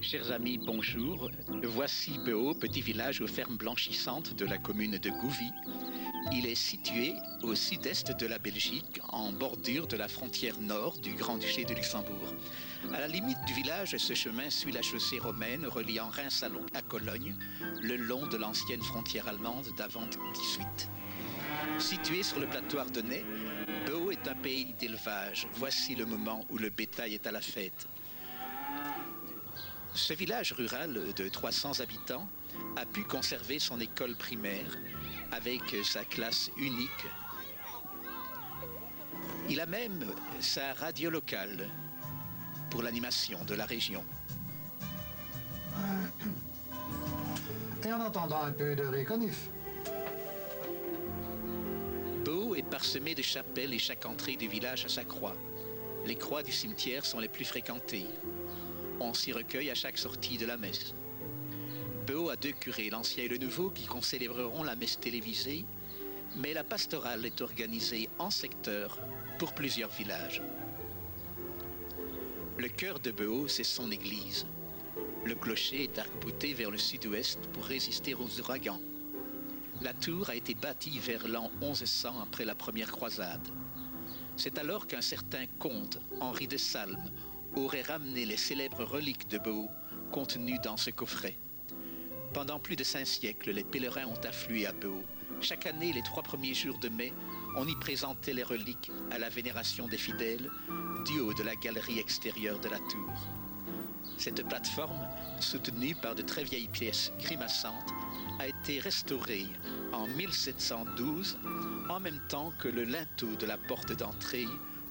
Chers amis, bonjour. Voici Beau, petit village aux fermes blanchissantes de la commune de Gouvy. Il est situé au sud-est de la Belgique, en bordure de la frontière nord du Grand-Duché de Luxembourg. À la limite du village, ce chemin suit la chaussée romaine reliant Reims à Cologne, le long de l'ancienne frontière allemande d'avant 18. Situé sur le plateau ardennais, Beau est un pays d'élevage. Voici le moment où le bétail est à la fête. Ce village rural de 300 habitants a pu conserver son école primaire avec sa classe unique. Il a même sa radio locale pour l'animation de la région. Et en entendant un peu de réconif. Beau est parsemé de chapelles et chaque entrée du village a sa croix. Les croix du cimetière sont les plus fréquentées. On s'y recueille à chaque sortie de la messe. Beau a deux curés, l'ancien et le nouveau, qui concélébreront la messe télévisée, mais la pastorale est organisée en secteur pour plusieurs villages. Le cœur de Beau, c'est son église. Le clocher est arc-bouté vers le sud-ouest pour résister aux ouragans. La tour a été bâtie vers l'an 1100 après la première croisade. C'est alors qu'un certain comte, Henri de Salm, aurait ramené les célèbres reliques de Beau contenues dans ce coffret. Pendant plus de 5 siècles, les pèlerins ont afflué à Beau. Chaque année, les 3 premiers jours de mai, on y présentait les reliques à la vénération des fidèles du haut de la galerie extérieure de la tour. Cette plateforme, soutenue par de très vieilles pièces grimaçantes, a été restaurée en 1712, en même temps que le linteau de la porte d'entrée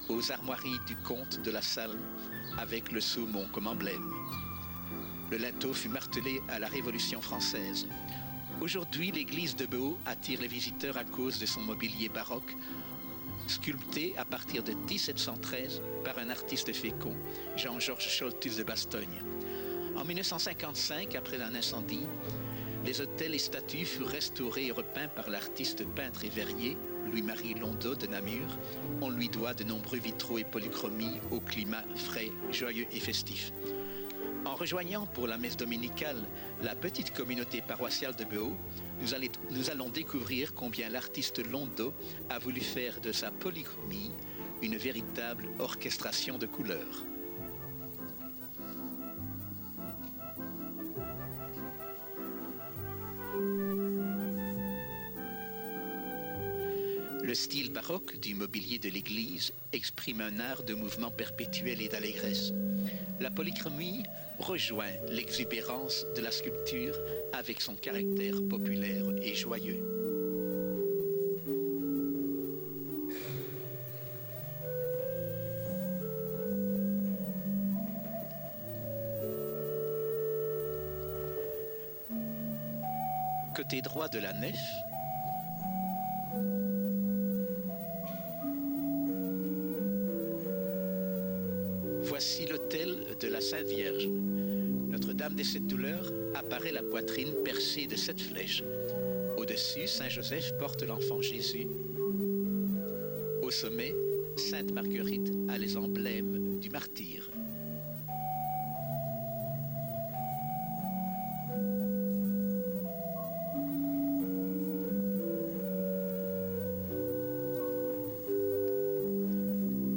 aux armoiries du comte de la Salme, avec le saumon comme emblème. Le linteau fut martelé à la Révolution française. Aujourd'hui, l'église de Beau attire les visiteurs à cause de son mobilier baroque, sculpté à partir de 1713 par un artiste fécond, Jean-Georges Scholtus de Bastogne. En 1955, après un incendie, les autels et statues furent restaurés et repeints par l'artiste peintre et verrier Louis-Marie Londeau de Namur. On lui doit de nombreux vitraux et polychromies au climat frais, joyeux et festif. En rejoignant pour la messe dominicale la petite communauté paroissiale de Beau, nous allons découvrir combien l'artiste Londeau a voulu faire de sa polychromie une véritable orchestration de couleurs. Le style baroque du mobilier de l'église exprime un art de mouvement perpétuel et d'allégresse. La polychromie rejoint l'exubérance de la sculpture avec son caractère populaire et joyeux. Côté droit de la nef, voici l'autel de la Sainte Vierge. Notre-Dame des Sept Douleurs apparaît la poitrine percée de 7 flèches. Au-dessus, Saint Joseph porte l'enfant Jésus. Au sommet, Sainte Marguerite a les emblèmes du martyr.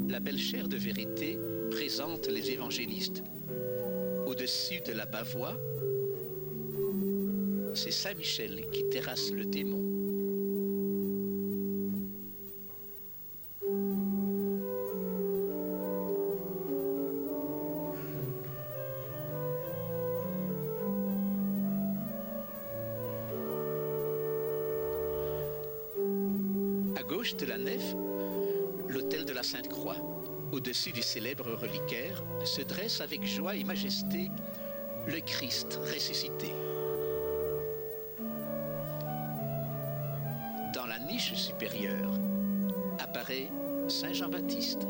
La belle chaire de vérité présente les évangélistes. Au-dessus de la bavoie, c'est Saint Michel qui terrasse le démon. À gauche de la nef, l'autel de la Sainte Croix. Au-dessus du célèbre reliquaire se dresse avec joie et majesté le Christ ressuscité. Dans la niche supérieure apparaît Saint Jean-Baptiste.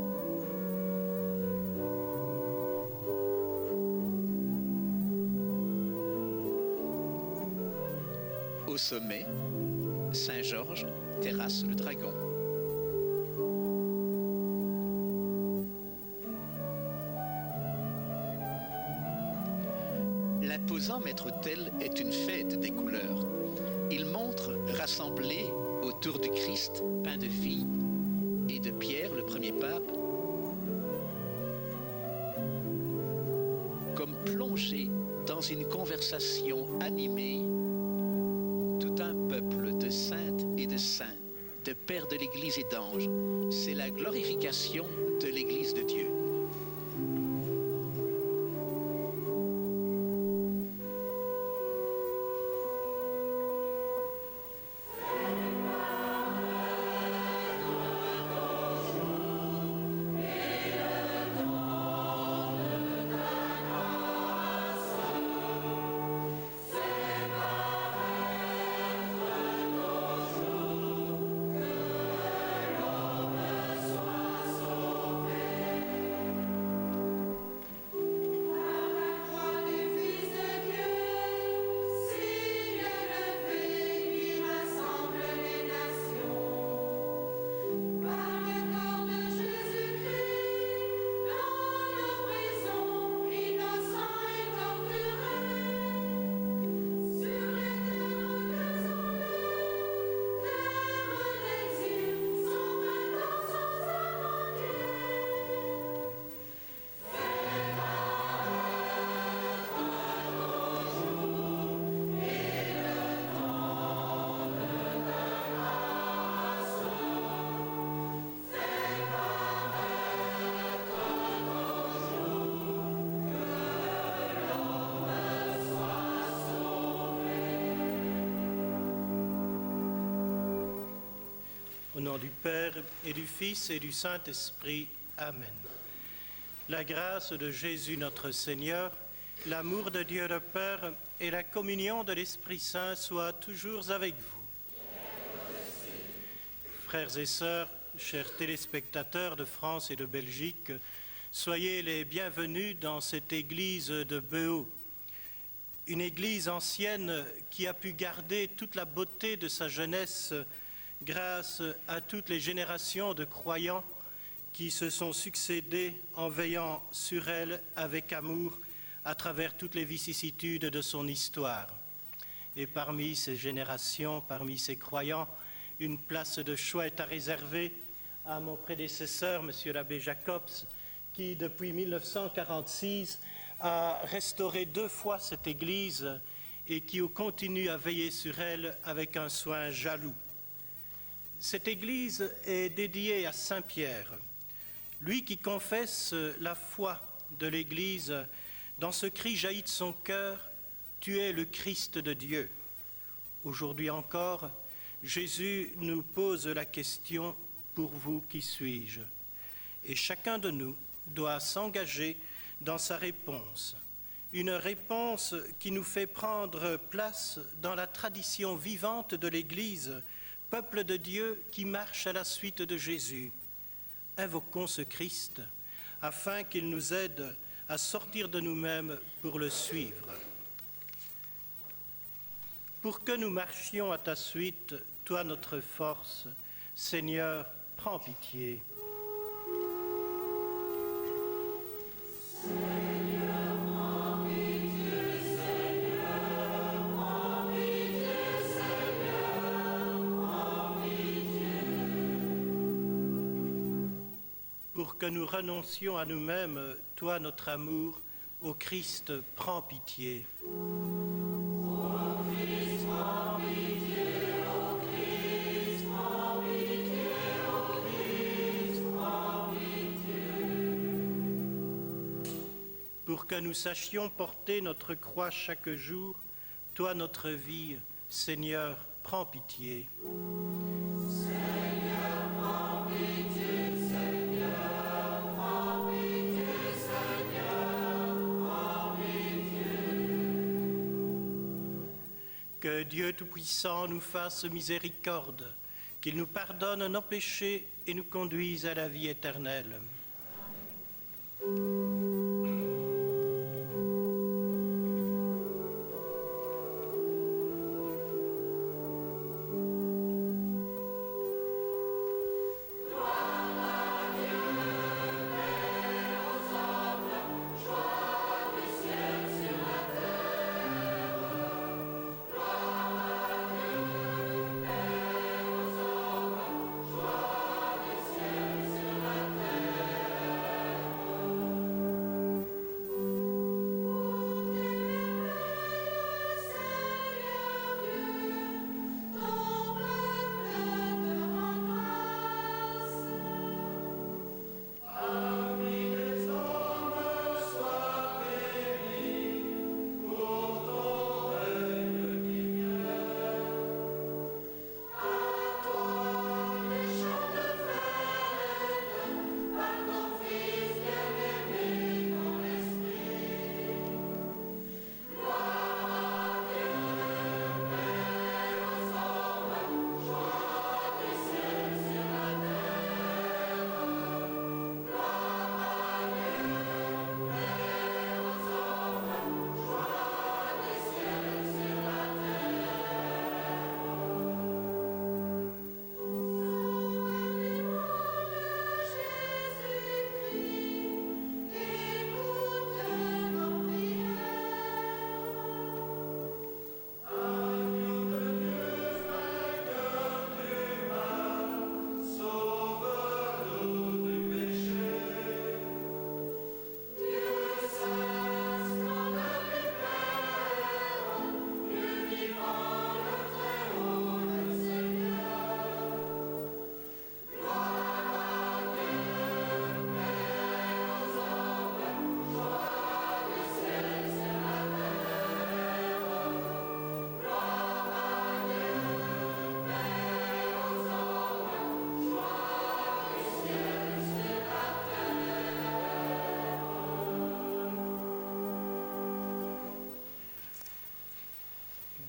Au sommet, Saint Georges terrasse le dragon. L'imposant maître-autel est une fête des couleurs. Il montre, rassemblés autour du Christ, pain de vie, et de Pierre, le premier pape, comme plongé dans une conversation animée, tout un peuple de saintes et de saints, de pères de l'Église et d'anges. C'est la glorification de l'Église de Dieu. Au nom du Père et du Fils et du Saint-Esprit. Amen. La grâce de Jésus notre Seigneur, l'amour de Dieu le Père et la communion de l'Esprit Saint soient toujours avec vous. Frères et sœurs, chers téléspectateurs de France et de Belgique, soyez les bienvenus dans cette église de Behaut. Une église ancienne qui a pu garder toute la beauté de sa jeunesse grâce à toutes les générations de croyants qui se sont succédés en veillant sur elle avec amour à travers toutes les vicissitudes de son histoire. Et parmi ces générations, parmi ces croyants, une place de choix est à réserver à mon prédécesseur, M. l'abbé Jacobs, qui depuis 1946 a restauré 2 fois cette église et qui continue à veiller sur elle avec un soin jaloux. Cette église est dédiée à Saint Pierre, lui qui confesse la foi de l'église. Dans ce cri jaillit de son cœur, « Tu es le Christ de Dieu ». Aujourd'hui encore, Jésus nous pose la question « Pour vous, qui suis-je » Et chacun de nous doit s'engager dans sa réponse. Une réponse qui nous fait prendre place dans la tradition vivante de l'Église, peuple de Dieu qui marche à la suite de Jésus. Invoquons ce Christ afin qu'il nous aide à sortir de nous-mêmes pour le suivre. Pour que nous marchions à ta suite, toi notre force, Seigneur, prends pitié. Pour que nous renoncions à nous-mêmes, toi notre amour, ô Christ, prends pitié. Ô Christ, prends pitié, ô Christ, prends pitié, ô Christ, prends pitié. Pour que nous sachions porter notre croix chaque jour, toi notre vie, Seigneur, prends pitié. Que Dieu Tout-Puissant nous fasse miséricorde, qu'il nous pardonne nos péchés et nous conduise à la vie éternelle.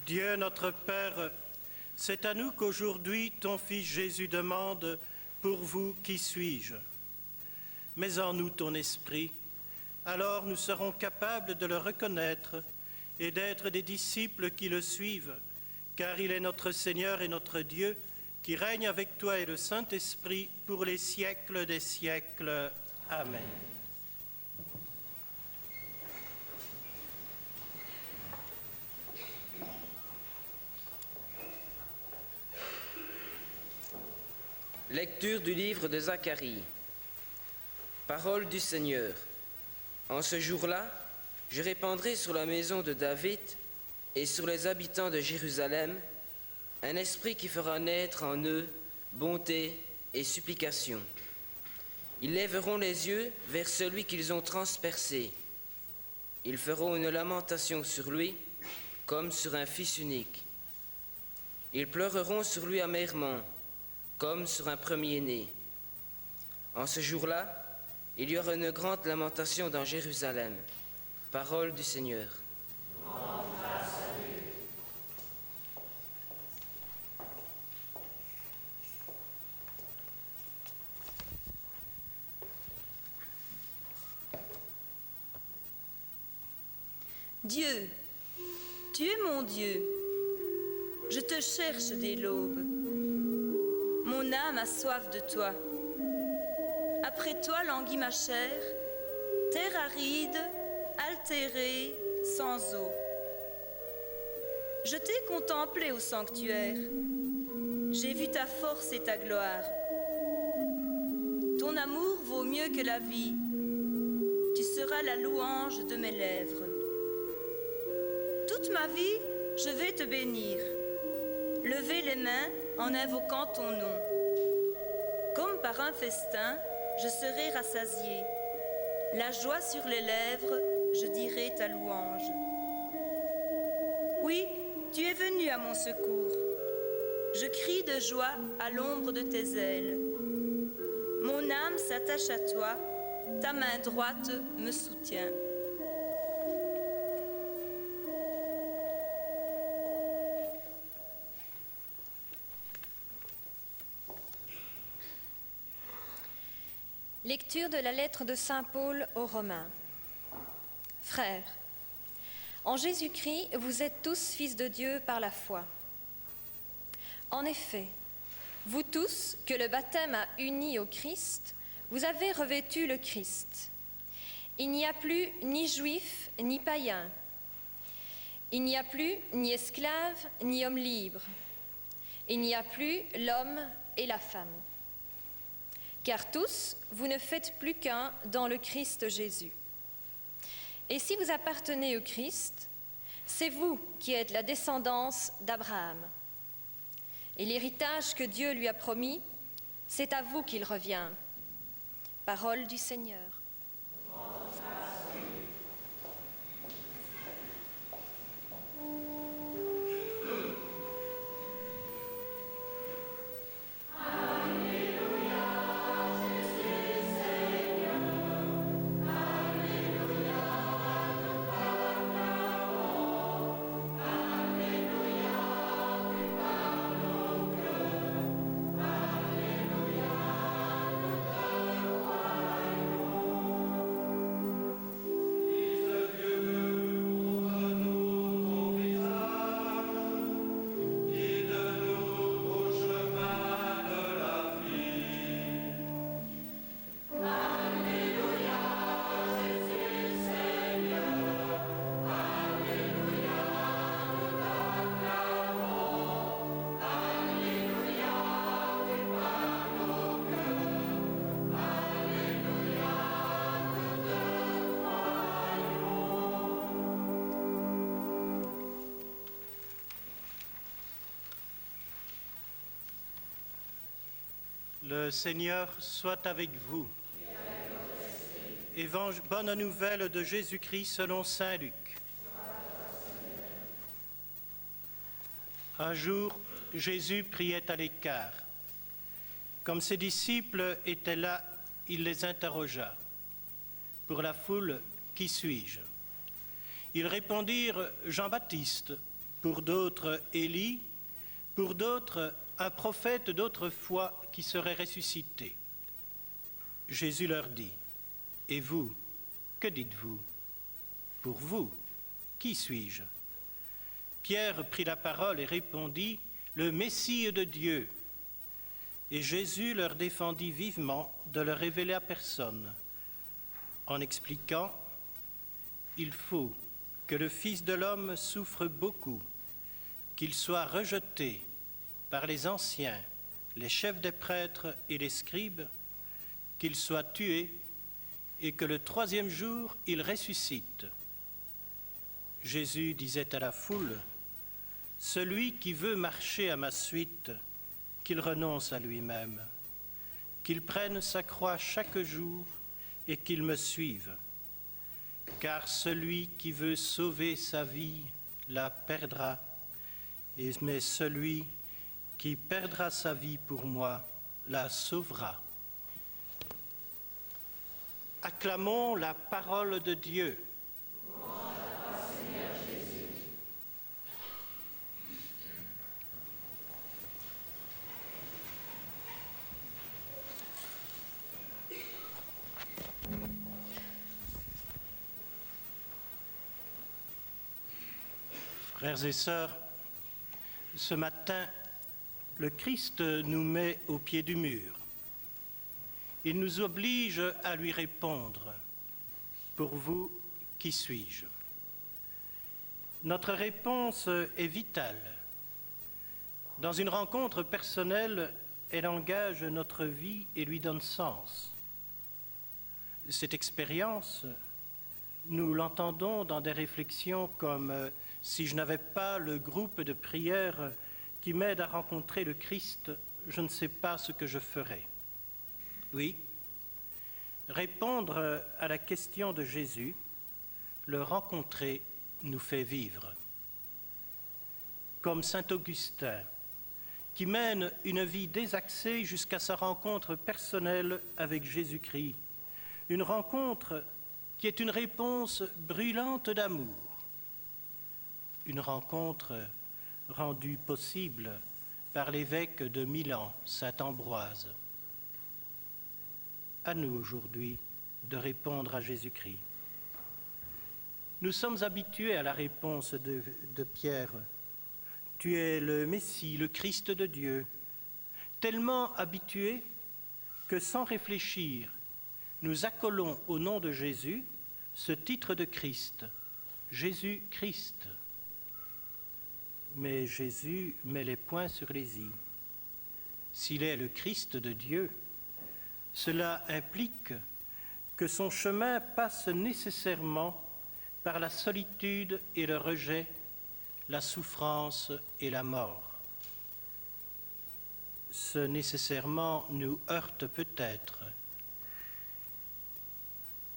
Dieu notre Père, c'est à nous qu'aujourd'hui ton Fils Jésus demande « Pour vous, qui suis-je » Mets en nous ton esprit, alors nous serons capables de le reconnaître et d'être des disciples qui le suivent, car il est notre Seigneur et notre Dieu, qui règne avec toi et le Saint-Esprit pour les siècles des siècles. Amen. Lecture du livre de Zacharie. Parole du Seigneur. En ce jour-là, je répandrai sur la maison de David et sur les habitants de Jérusalem un esprit qui fera naître en eux bonté et supplication. Ils lèveront les yeux vers celui qu'ils ont transpercé. Ils feront une lamentation sur lui comme sur un fils unique. Ils pleureront sur lui amèrement, comme sur un premier-né. En ce jour-là, il y aura une grande lamentation dans Jérusalem. Parole du Seigneur. Dieu, tu es mon Dieu. Je te cherche dès l'aube. Mon âme a soif de toi. Après toi languit ma chair, terre aride, altérée, sans eau. Je t'ai contemplé au sanctuaire. J'ai vu ta force et ta gloire. Ton amour vaut mieux que la vie. Tu seras la louange de mes lèvres. Toute ma vie, je vais te bénir. Lever les mains en invoquant ton nom. Comme par un festin, je serai rassasié. La joie sur les lèvres, je dirai ta louange. Oui, tu es venu à mon secours. Je crie de joie à l'ombre de tes ailes. Mon âme s'attache à toi, ta main droite me soutient. Lecture de la lettre de saint Paul aux Romains. Frères, en Jésus-Christ, vous êtes tous fils de Dieu par la foi. En effet, vous tous, que le baptême a unis au Christ, vous avez revêtu le Christ. Il n'y a plus ni juif ni païen. Il n'y a plus ni esclave ni homme libre. Il n'y a plus l'homme et la femme. Car tous, vous ne faites plus qu'un dans le Christ Jésus. Et si vous appartenez au Christ, c'est vous qui êtes la descendance d'Abraham. Et l'héritage que Dieu lui a promis, c'est à vous qu'il revient. Parole du Seigneur. Le Seigneur soit avec vous. Bonne nouvelle de Jésus-Christ selon saint Luc. Un jour, Jésus priait à l'écart. Comme ses disciples étaient là, il les interrogea. Pour la foule, qui suis-je ? Ils répondirent, Jean-Baptiste, pour d'autres Élie, pour d'autres un prophète d'autrefois qui serait ressuscité. Jésus leur dit, « Et vous, que dites-vous? Pour vous, qui suis-je » Pierre prit la parole et répondit, « Le Messie de Dieu. » Et Jésus leur défendit vivement de le révéler à personne, en expliquant, « Il faut que le Fils de l'homme souffre beaucoup, qu'il soit rejeté par les anciens, les chefs des prêtres et les scribes, qu'il soit tué et que le troisième jour il ressuscite. » Jésus disait à la foule, « Celui qui veut marcher à ma suite, qu'il renonce à lui-même, qu'il prenne sa croix chaque jour et qu'il me suive. Car celui qui veut sauver sa vie la perdra, mais celui qui perdra sa vie pour moi la sauvera. » Acclamons la parole de Dieu. Frères et sœurs, ce matin, le Christ nous met au pied du mur. Il nous oblige à lui répondre, « Pour vous, qui suis-je » Notre réponse est vitale. Dans une rencontre personnelle, elle engage notre vie et lui donne sens. Cette expérience, nous l'entendons dans des réflexions comme « Si je n'avais pas le groupe de prière qui m'aide à rencontrer le Christ, je ne sais pas ce que je ferais. » Oui, répondre à la question de Jésus, le rencontrer nous fait vivre. Comme saint Augustin, qui mène une vie désaxée jusqu'à sa rencontre personnelle avec Jésus-Christ, une rencontre qui est une réponse brûlante d'amour, une rencontre rendue possible par l'évêque de Milan, saint Ambroise. À nous aujourd'hui de répondre à Jésus-Christ. Nous sommes habitués à la réponse de Pierre. « Tu es le Messie, le Christ de Dieu », tellement habitués que sans réfléchir, nous accolons au nom de Jésus ce titre de Christ, Jésus-Christ. Mais Jésus met les points sur les i. S'il est le Christ de Dieu, cela implique que son chemin passe nécessairement par la solitude et le rejet, la souffrance et la mort. Ce nécessairement nous heurte peut-être.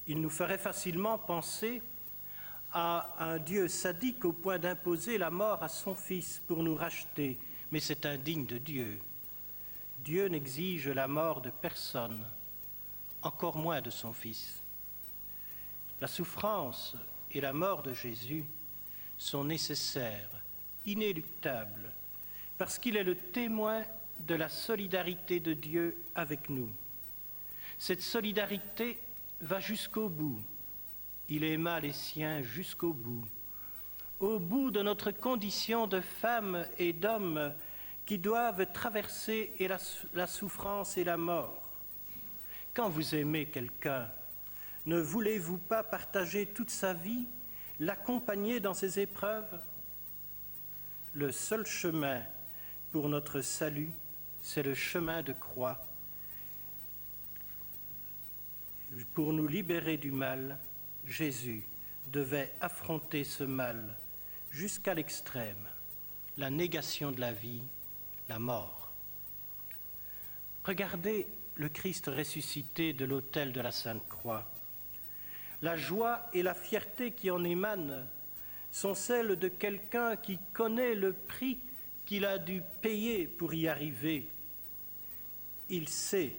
Il nous ferait facilement penser à un Dieu sadique au point d'imposer la mort à son Fils pour nous racheter, mais c'est indigne de Dieu. Dieu n'exige la mort de personne, encore moins de son Fils. La souffrance et la mort de Jésus sont nécessaires, inéluctables, parce qu'il est le témoin de la solidarité de Dieu avec nous. Cette solidarité va jusqu'au bout. Il aima les siens jusqu'au bout, au bout de notre condition de femmes et d'hommes qui doivent traverser la souffrance et la mort. Quand vous aimez quelqu'un, ne voulez-vous pas partager toute sa vie, l'accompagner dans ses épreuves? Le seul chemin pour notre salut, c'est le chemin de croix. Pour nous libérer du mal, Jésus devait affronter ce mal jusqu'à l'extrême, la négation de la vie, la mort. Regardez le Christ ressuscité de l'autel de la Sainte Croix. La joie et la fierté qui en émanent sont celles de quelqu'un qui connaît le prix qu'il a dû payer pour y arriver. Il sait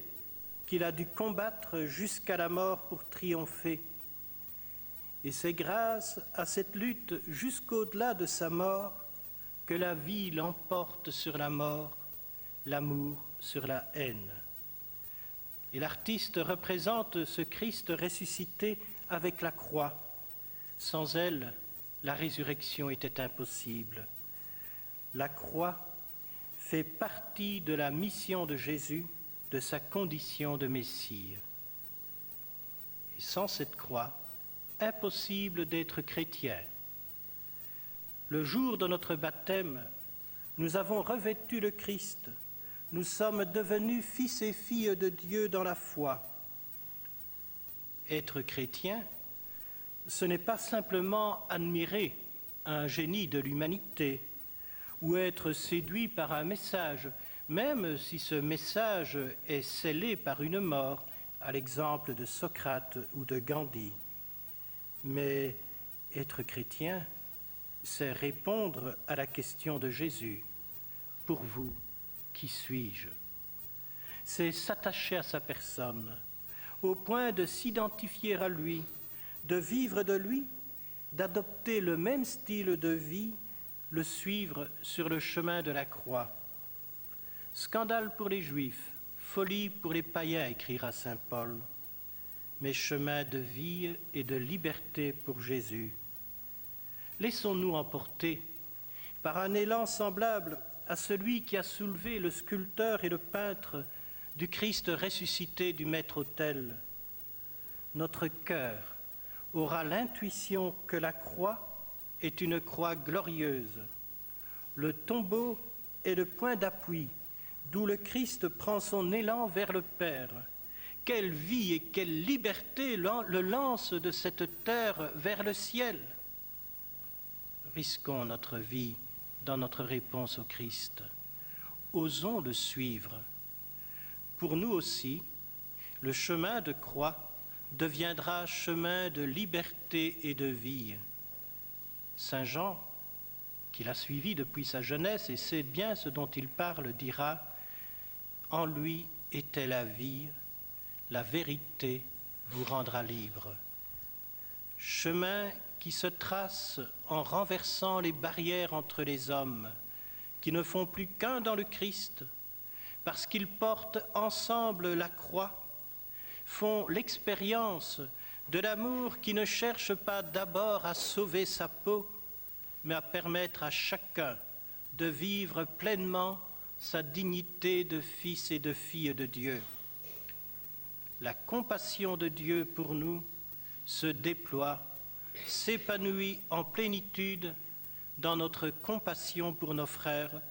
qu'il a dû combattre jusqu'à la mort pour triompher. Et c'est grâce à cette lutte jusqu'au-delà de sa mort que la vie l'emporte sur la mort, l'amour sur la haine. Et l'artiste représente ce Christ ressuscité avec la croix. Sans elle, la résurrection était impossible. La croix fait partie de la mission de Jésus, de sa condition de Messie. Et sans cette croix, impossible d'être chrétien. Le jour de notre baptême, nous avons revêtu le Christ. Nous sommes devenus fils et filles de Dieu dans la foi. Être chrétien, ce n'est pas simplement admirer un génie de l'humanité ou être séduit par un message, même si ce message est scellé par une mort, à l'exemple de Socrate ou de Gandhi. Mais être chrétien, c'est répondre à la question de Jésus. Pour vous, qui suis-je? C'est s'attacher à sa personne, au point de s'identifier à lui, de vivre de lui, d'adopter le même style de vie, le suivre sur le chemin de la croix. Scandale pour les Juifs, folie pour les païens, écrira saint Paul, mais chemin de vie et de liberté pour Jésus. Laissons-nous emporter par un élan semblable à celui qui a soulevé le sculpteur et le peintre du Christ ressuscité du maître-autel. Notre cœur aura l'intuition que la croix est une croix glorieuse. Le tombeau est le point d'appui, d'où le Christ prend son élan vers le Père. Quelle vie et quelle liberté le lance de cette terre vers le ciel. Risquons notre vie dans notre réponse au Christ. Osons le suivre. Pour nous aussi, le chemin de croix deviendra chemin de liberté et de vie. Saint Jean, qui l'a suivi depuis sa jeunesse et sait bien ce dont il parle, dira « En lui était la vie, la vérité vous rendra libre. » Chemin qui se trace en renversant les barrières entre les hommes, qui ne font plus qu'un dans le Christ, parce qu'ils portent ensemble la croix, font l'expérience de l'amour qui ne cherche pas d'abord à sauver sa peau, mais à permettre à chacun de vivre pleinement sa dignité de fils et de fille de Dieu. La compassion de Dieu pour nous se déploie, s'épanouit en plénitude dans notre compassion pour nos frères,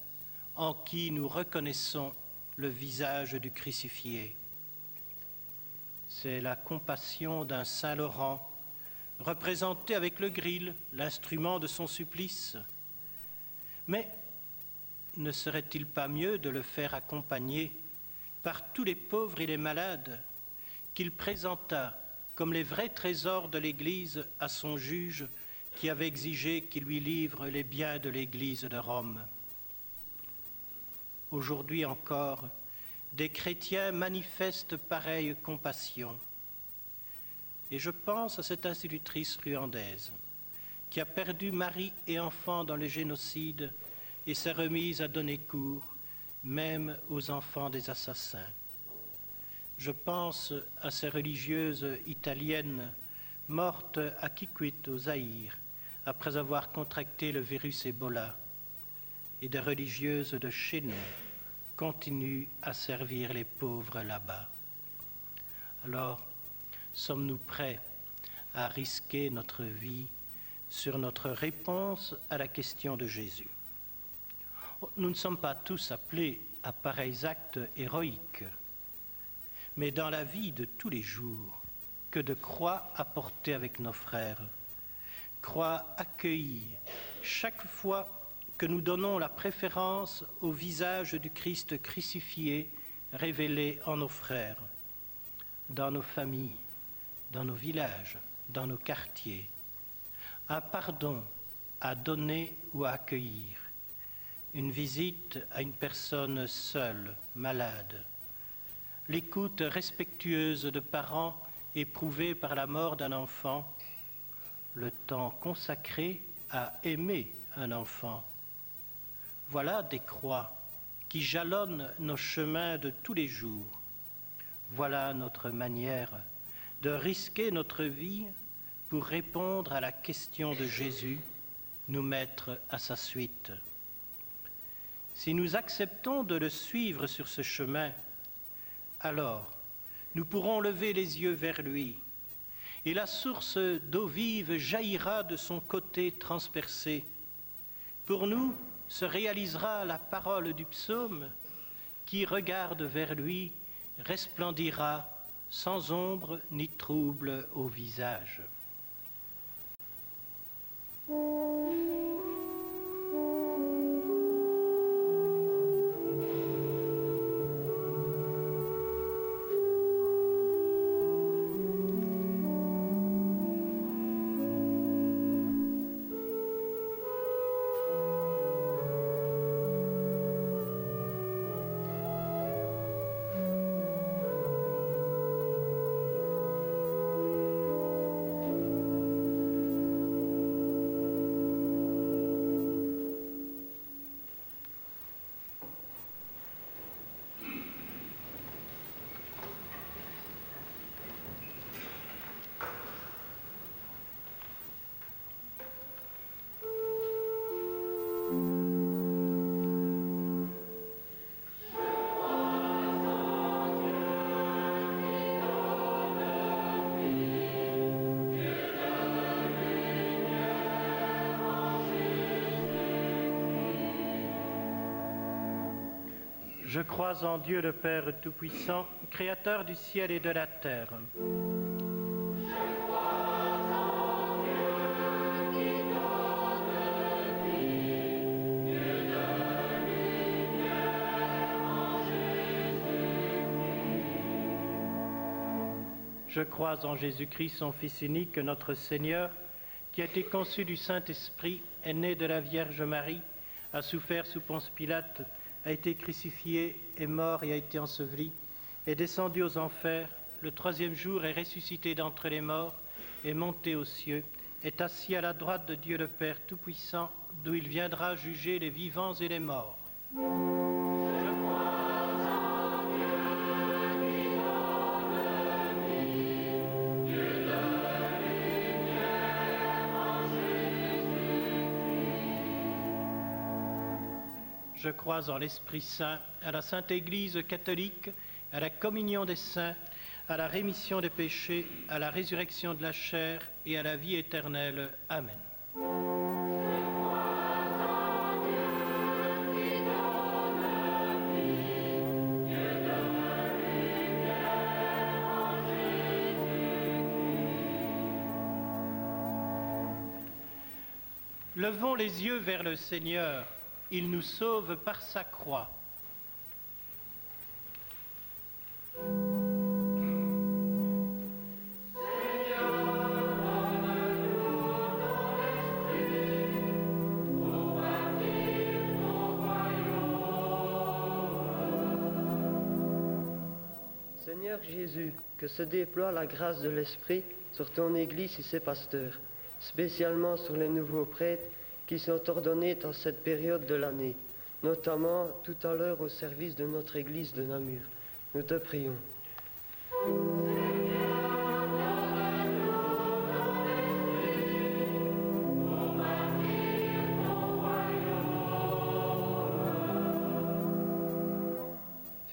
en qui nous reconnaissons le visage du crucifié. C'est la compassion d'un Saint Laurent, représenté avec le gril, l'instrument de son supplice. Mais ne serait-il pas mieux de le faire accompagner par tous les pauvres et les malades qu'il présenta comme les vrais trésors de l'Église à son juge qui avait exigé qu'il lui livre les biens de l'Église de Rome? Aujourd'hui encore, des chrétiens manifestent pareille compassion. Et je pense à cette institutrice rwandaise qui a perdu mari et enfant dans le génocide et s'est remise à donner cours, même aux enfants des assassins. Je pense à ces religieuses italiennes mortes à Kikwit, au Zaïre, après avoir contracté le virus Ebola, et des religieuses de chez nous continuent à servir les pauvres là-bas. Alors, sommes-nous prêts à risquer notre vie sur notre réponse à la question de Jésus? Nous ne sommes pas tous appelés à pareils actes héroïques, mais dans la vie de tous les jours, que de croix à porter avec nos frères, croix accueillie chaque fois que nous donnons la préférence au visage du Christ crucifié révélé en nos frères, dans nos familles, dans nos villages, dans nos quartiers, un pardon à donner ou à accueillir, une visite à une personne seule, malade, l'écoute respectueuse de parents éprouvés par la mort d'un enfant, le temps consacré à aimer un enfant, Voilà des croix qui jalonnent nos chemins de tous les jours. Voilà notre manière de risquer notre vie pour répondre à la question de Jésus, nous mettre à sa suite. Si nous acceptons de le suivre sur ce chemin, alors nous pourrons lever les yeux vers lui, et la source d'eau vive jaillira de son côté transpercé. Pour nous se réalisera la parole du psaume, qui regarde vers lui resplendira sans ombre ni trouble au visage. Je crois en Dieu le Père Tout-Puissant, Créateur du ciel et de la terre. Je crois en Jésus-Christ, son Fils unique, notre Seigneur, qui a été conçu du Saint-Esprit, est né de la Vierge Marie, a souffert sous Ponce Pilate, a été crucifié, est mort et a été enseveli, est descendu aux enfers, le troisième jour est ressuscité d'entre les morts, est monté aux cieux, est assis à la droite de Dieu le Père Tout-Puissant, d'où il viendra juger les vivants et les morts. Je crois en l'Esprit Saint, à la Sainte Église catholique, à la communion des saints, à la rémission des péchés, à la résurrection de la chair et à la vie éternelle. Amen. Levons les yeux vers le Seigneur. Il nous sauve par sa croix. Seigneur Jésus, que se déploie la grâce de l'Esprit sur ton Église et ses pasteurs, spécialement sur les nouveaux prêtres qui sont ordonnés dans cette période de l'année, notamment tout à l'heure au service de notre Église de Namur. Nous te prions.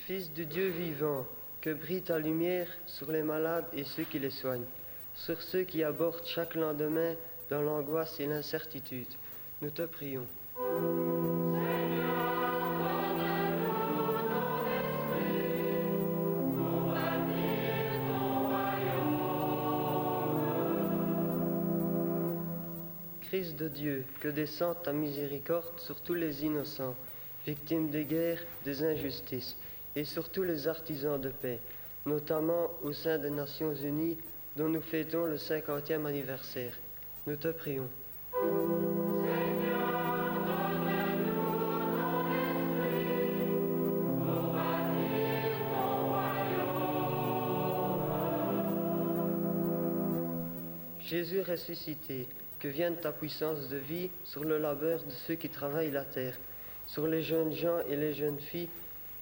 Fils du Dieu vivant, que brille ta lumière sur les malades et ceux qui les soignent, sur ceux qui abordent chaque lendemain dans l'angoisse et l'incertitude. Nous te prions. Christ de Dieu, que descende ta miséricorde sur tous les innocents, victimes des guerres, des injustices, et sur tous les artisans de paix, notamment au sein des Nations Unies, dont nous fêtons le 50e anniversaire. Nous te prions. Jésus ressuscité, que vienne ta puissance de vie sur le labeur de ceux qui travaillent la terre, sur les jeunes gens et les jeunes filles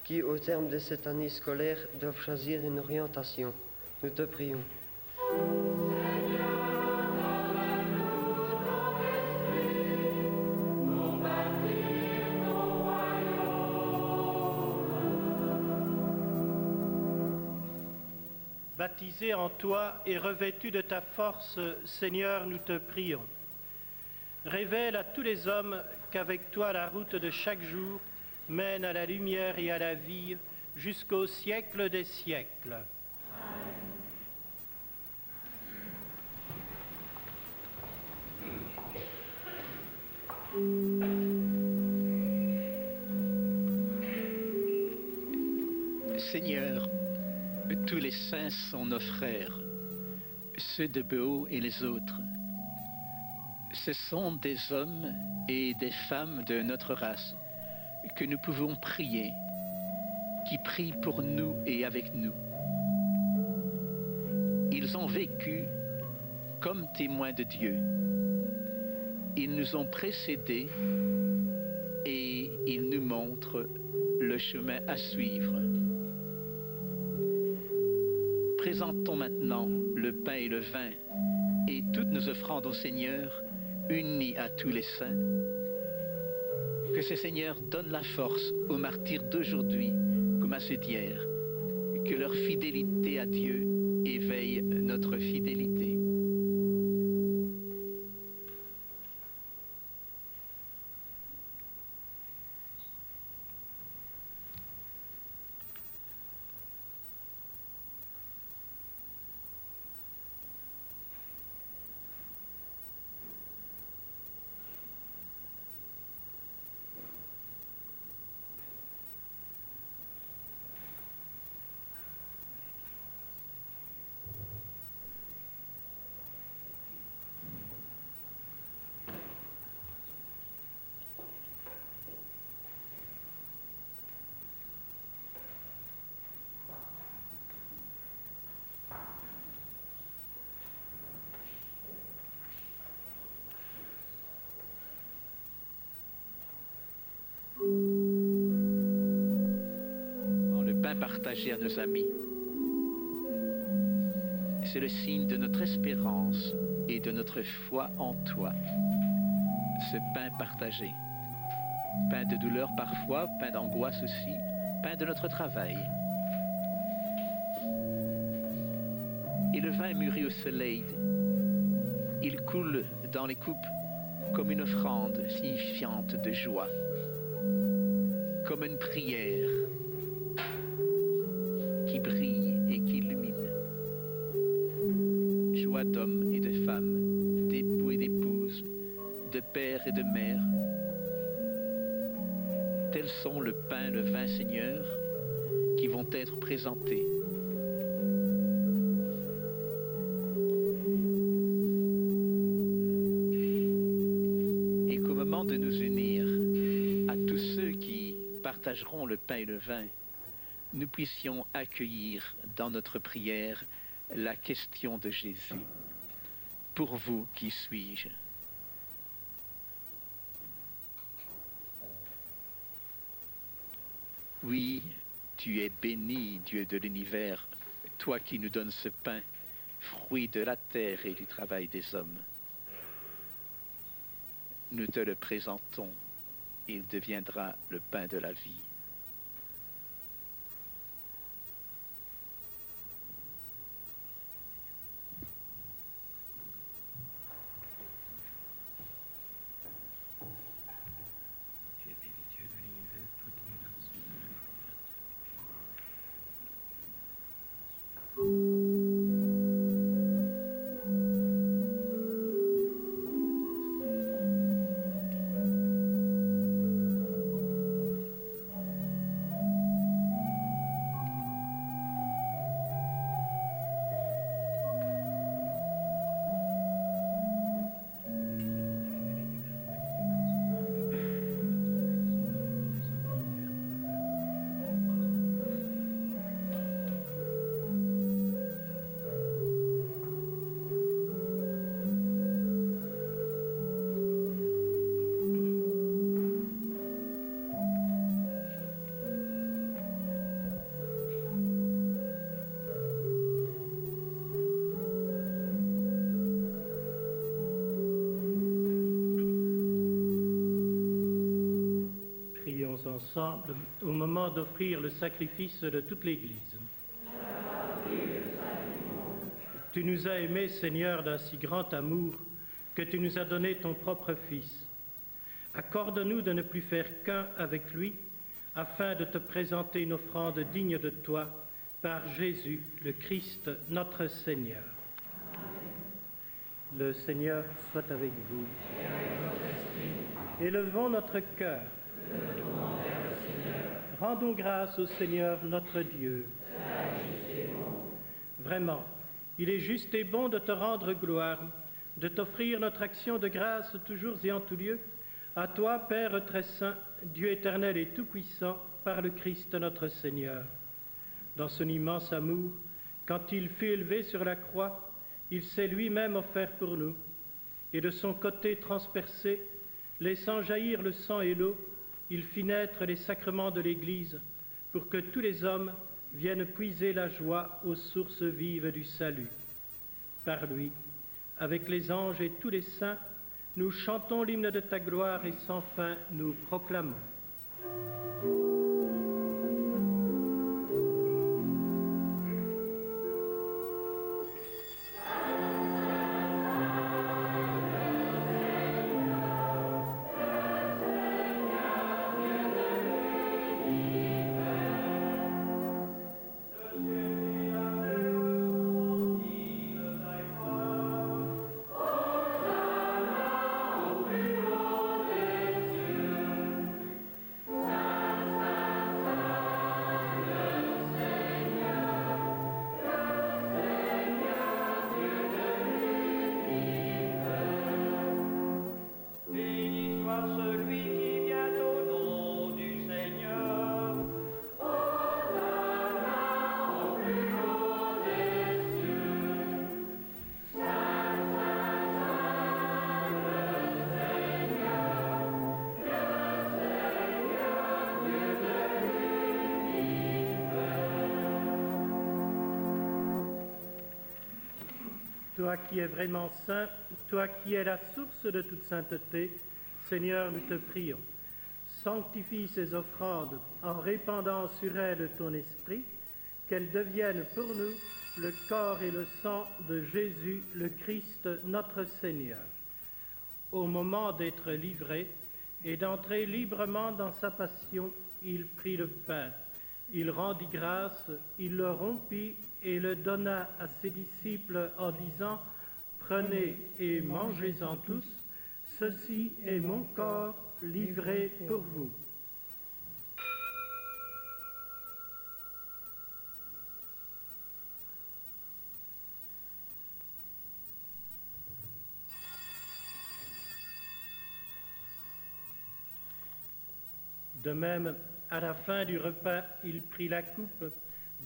qui, au terme de cette année scolaire, doivent choisir une orientation. Nous te prions. Baptisé en toi et revêtu de ta force, Seigneur, nous te prions. Révèle à tous les hommes qu'avec toi la route de chaque jour mène à la lumière et à la vie jusqu'au siècle des siècles. Seigneur, tous les saints sont nos frères, ceux de Béo et les autres. Ce sont des hommes et des femmes de notre race que nous pouvons prier, qui prient pour nous et avec nous. Ils ont vécu comme témoins de Dieu. Ils nous ont précédés et ils nous montrent le chemin à suivre. Présentons maintenant le pain et le vin et toutes nos offrandes au Seigneur, unies à tous les saints. Que ce Seigneur donne la force aux martyrs d'aujourd'hui comme à ceux d'hier. Que leur fidélité à Dieu éveille notre fidélité. Partager à nos amis. C'est le signe de notre espérance et de notre foi en toi. Ce pain partagé. Pain de douleur parfois, pain d'angoisse aussi, pain de notre travail. Et le vin mûri au soleil, il coule dans les coupes comme une offrande signifiante de joie, comme une prière qui brille et qui illumine. Joie d'hommes et de femmes, d'époux et d'épouses, de pères et de mères. Tels sont le pain, le vin, Seigneur, qui vont être présentés. Et qu'au moment de nous unir à tous ceux qui partageront le pain et le vin, nous puissions accueillir dans notre prière la question de Jésus. Pour vous, qui suis-je? Oui, tu es béni, Dieu de l'univers, toi qui nous donnes ce pain, fruit de la terre et du travail des hommes. Nous te le présentons, il deviendra le pain de la vie. ensemble au moment d'offrir le sacrifice de toute l'Église. Tu nous as aimés, Seigneur, d'un si grand amour que tu nous as donné ton propre Fils. Accorde-nous de ne plus faire qu'un avec lui, afin de te présenter une offrande digne de toi, par Jésus, le Christ, notre Seigneur. Amen. Le Seigneur soit avec vous. Et avec votre esprit. Élevons notre cœur. Rendons grâce au Seigneur notre Dieu. Vraiment, il est juste et bon de te rendre gloire, de t'offrir notre action de grâce toujours et en tout lieu, à toi, Père très saint, Dieu éternel et tout-puissant, par le Christ notre Seigneur. Dans son immense amour, quand il fut élevé sur la croix, il s'est lui-même offert pour nous, et de son côté transpercé, laissant jaillir le sang et l'eau, il fit naître les sacrements de l'Église, pour que tous les hommes viennent puiser la joie aux sources vives du salut. Par lui, avec les anges et tous les saints, nous chantons l'hymne de ta gloire et sans fin nous proclamons. Toi qui es vraiment saint, toi qui es la source de toute sainteté, Seigneur, nous te prions. Sanctifie ces offrandes en répandant sur elles ton esprit, qu'elles deviennent pour nous le corps et le sang de Jésus, le Christ, notre Seigneur. Au moment d'être livré et d'entrer librement dans sa passion, il prit le pain, il rendit grâce, il le rompit et le donna à ses disciples en disant « Prenez et mangez-en tous, ceci est mon corps livré pour vous. » De même, à la fin du repas, il prit la coupe.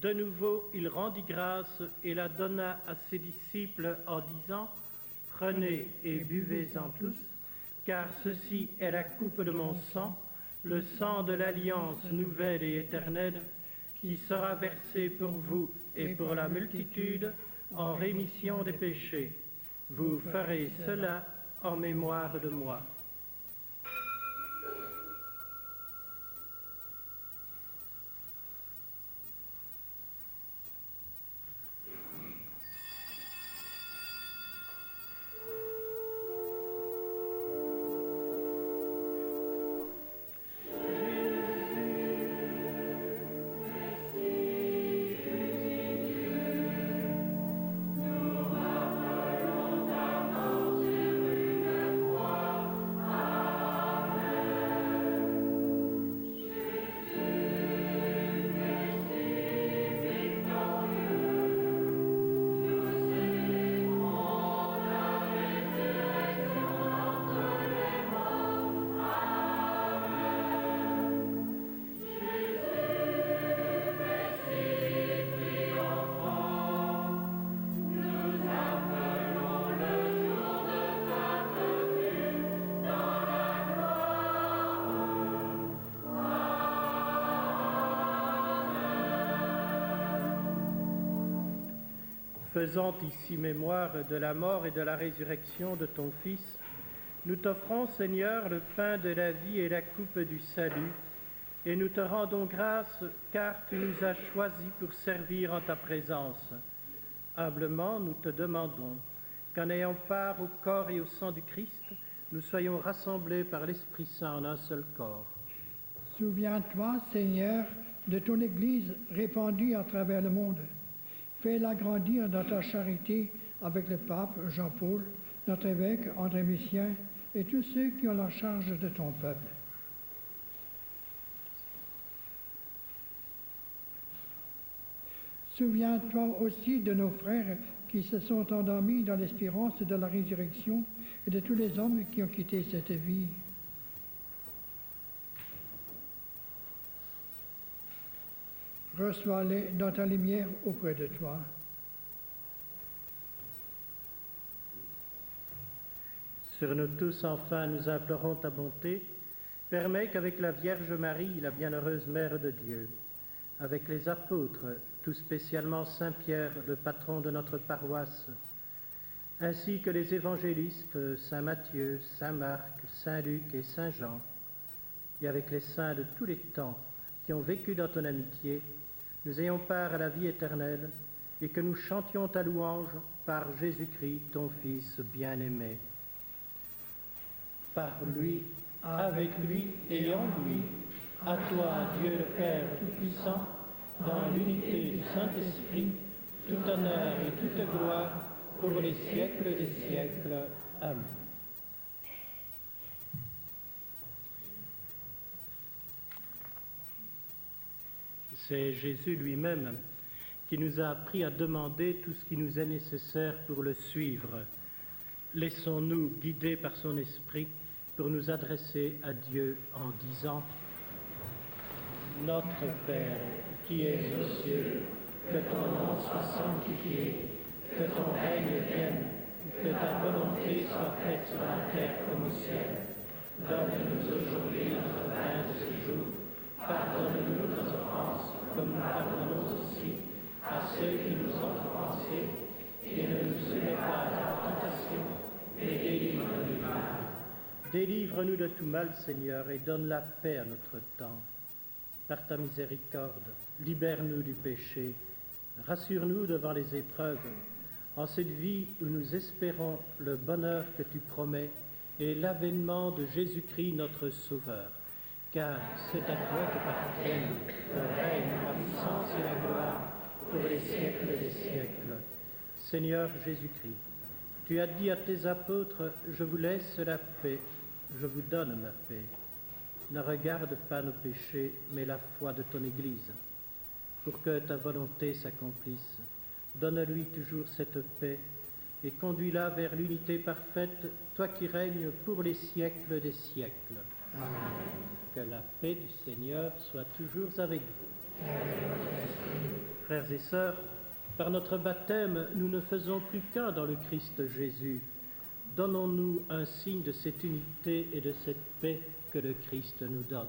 De nouveau, il rendit grâce et la donna à ses disciples en disant « Prenez et buvez-en tous, car ceci est la coupe de mon sang, le sang de l'alliance nouvelle et éternelle, qui sera versé pour vous et pour la multitude en rémission des péchés. Vous ferez cela en mémoire de moi. » Faisant ici mémoire de la mort et de la résurrection de ton Fils, nous t'offrons, Seigneur, le pain de la vie et la coupe du salut, Et nous te rendons grâce, car tu nous as choisis pour servir en ta présence. Humblement, nous te demandons qu'en ayant part au corps et au sang du Christ, nous soyons rassemblés par l'Esprit Saint en un seul corps. Souviens-toi, Seigneur, de ton Église répandue à travers le monde. Fais-la grandir dans ta charité avec le pape Jean-Paul, notre évêque André Missien et tous ceux qui ont la charge de ton peuple. Souviens-toi aussi de nos frères qui se sont endormis dans l'espérance de la résurrection et de tous les hommes qui ont quitté cette vie. Reçois-les dans ta lumière auprès de toi. Sur nous tous, enfin, nous implorons ta bonté. Permets qu'avec la Vierge Marie, la bienheureuse Mère de Dieu, avec les apôtres, tout spécialement Saint Pierre, le patron de notre paroisse, ainsi que les évangélistes Saint Matthieu, Saint Marc, Saint Luc et Saint Jean, et avec les saints de tous les temps qui ont vécu dans ton amitié, nous ayons part à la vie éternelle et que nous chantions ta louange par Jésus-Christ, ton Fils bien-aimé. Par lui, avec lui et en lui, à toi, Dieu le Père Tout-Puissant, dans l'unité du Saint-Esprit, tout honneur et toute gloire pour les siècles des siècles. Amen. C'est Jésus lui-même qui nous a appris à demander tout ce qui nous est nécessaire pour le suivre. Laissons-nous guider par son esprit pour nous adresser à Dieu en disant « Notre Père, qui es aux cieux, que ton nom soit sanctifié, que ton règne vienne, que ta volonté soit faite sur la terre comme au ciel. Donne-nous aujourd'hui notre pain de ce jour. Pardonne-nous nos offenses, comme nous pardonnons aussi à ceux qui nous ont offensés, et ne nous soumets pas à la tentation, mais délivre-nous du mal. Délivre-nous de tout mal, Seigneur, et donne la paix à notre temps. Par ta miséricorde, libère-nous du péché, rassure-nous devant les épreuves, en cette vie où nous espérons le bonheur que tu promets et l'avènement de Jésus-Christ notre Sauveur. Car c'est à toi qu'appartiennent le règne, la puissance et la gloire pour les siècles des siècles. Seigneur Jésus-Christ, tu as dit à tes apôtres, je vous laisse la paix, je vous donne ma paix. Ne regarde pas nos péchés, mais la foi de ton Église, pour que ta volonté s'accomplisse. Donne-lui toujours cette paix et conduis-la vers l'unité parfaite, toi qui règnes pour les siècles des siècles. Amen. Que la paix du Seigneur soit toujours avec vous. Frères et sœurs, par notre baptême, nous ne faisons plus qu'un dans le Christ Jésus. Donnons-nous un signe de cette unité et de cette paix que le Christ nous donne.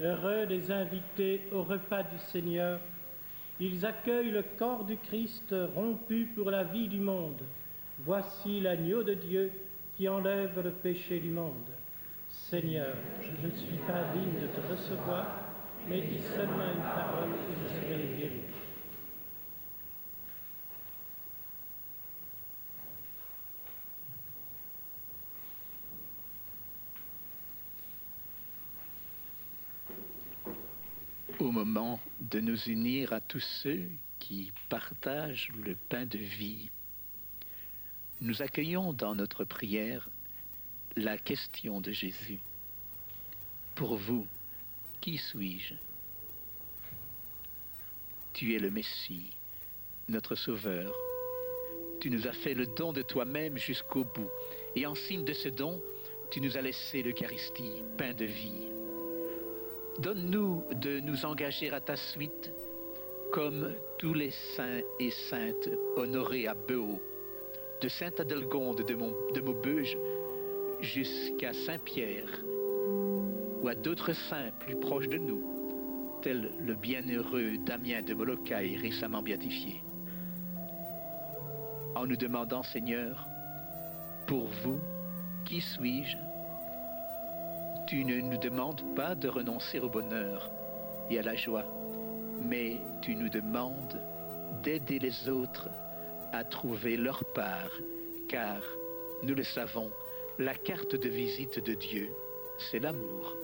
Heureux les invités au repas du Seigneur, ils accueillent le corps du Christ rompu pour la vie du monde. Voici l'agneau de Dieu qui enlève le péché du monde. Seigneur, je ne suis pas digne de te recevoir, mais dis seulement une parole et je serai guéri. au moment de nous unir à tous ceux qui partagent le pain de vie, nous accueillons dans notre prière la question de Jésus. Pour vous, qui suis-je? Tu es le Messie, notre Sauveur. Tu nous as fait le don de toi-même jusqu'au bout. Et en signe de ce don, tu nous as laissé l'Eucharistie, pain de vie. Donne-nous de nous engager à ta suite, comme tous les saints et saintes honorés à Beau, de Sainte-Adelgonde de Maubeuge jusqu'à Saint-Pierre, ou à d'autres saints plus proches de nous, tel le bienheureux Damien de Molokai, récemment béatifié. En nous demandant, Seigneur, pour vous, qui suis-je? Tu ne nous demandes pas de renoncer au bonheur et à la joie, mais tu nous demandes d'aider les autres à trouver leur part, car, nous le savons, la carte de visite de Dieu, c'est l'amour.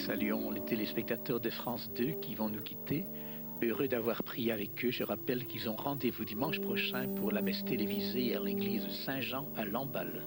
Saluons les téléspectateurs de France 2 qui vont nous quitter. Heureux d'avoir prié avec eux. Je rappelle qu'ils ont rendez-vous dimanche prochain pour la messe télévisée à l'église Saint-Jean à Lamballe.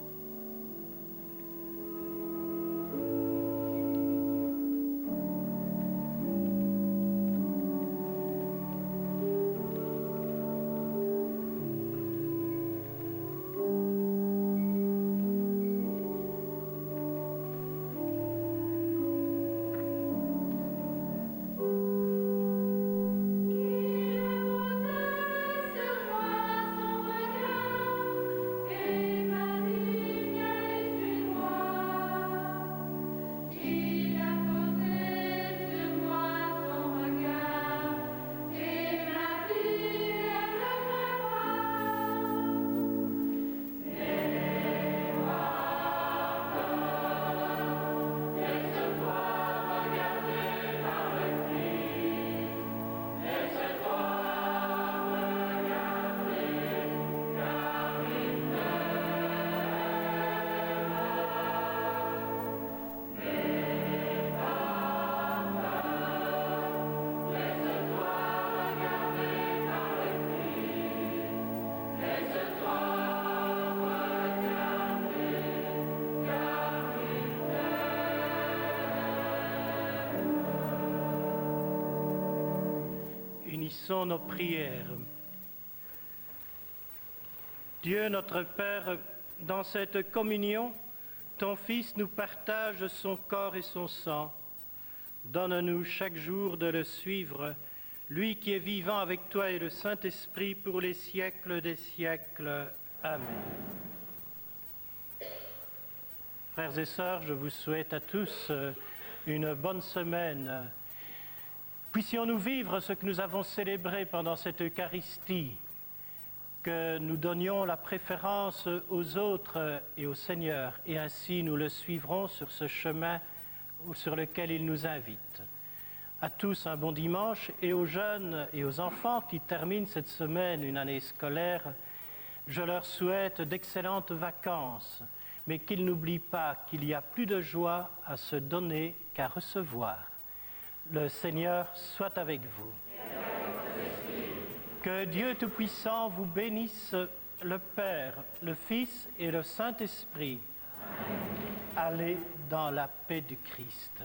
Emmanuel. unissons nos prières. Dieu notre Père, dans cette communion, ton Fils nous partage son corps et son sang. Donne-nous chaque jour de le suivre, lui qui est vivant avec toi et le Saint-Esprit pour les siècles des siècles. Amen. Frères et sœurs, je vous souhaite à tous une bonne semaine. Puissions-nous vivre ce que nous avons célébré pendant cette Eucharistie, que nous donnions la préférence aux autres et au Seigneur, et ainsi nous le suivrons sur ce chemin sur lequel il nous invite. À tous un bon dimanche, et aux jeunes et aux enfants qui terminent cette semaine une année scolaire, je leur souhaite d'excellentes vacances, mais qu'ils n'oublient pas qu'il y a plus de joie à se donner qu'à recevoir. Le Seigneur soit avec vous. Que Dieu Tout-Puissant vous bénisse, le Père, le Fils et le Saint-Esprit. Allez dans la paix du Christ.